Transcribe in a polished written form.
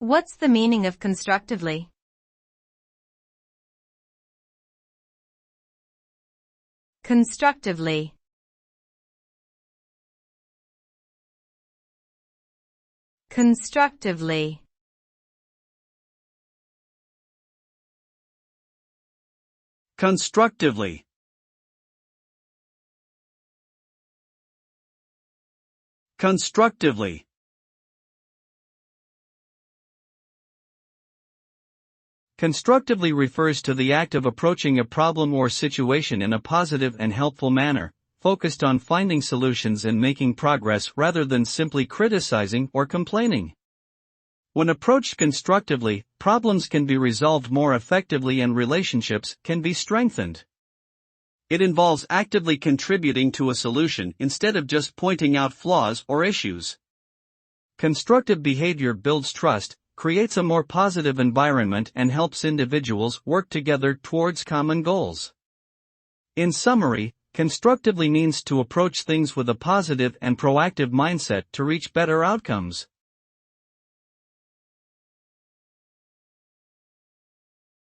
What's the meaning of constructively? Constructively. Constructively. Constructively. Constructively. Constructively refers to the act of approaching a problem or situation in a positive and helpful manner, focused on finding solutions and making progress rather than simply criticizing or complaining. When approached constructively, problems can be resolved more effectively and relationships can be strengthened. It involves actively contributing to a solution instead of just pointing out flaws or issues. Constructive behavior builds trust, creates a more positive environment, and helps individuals work together towards common goals. In summary, constructively means to approach things with a positive and proactive mindset to reach better outcomes.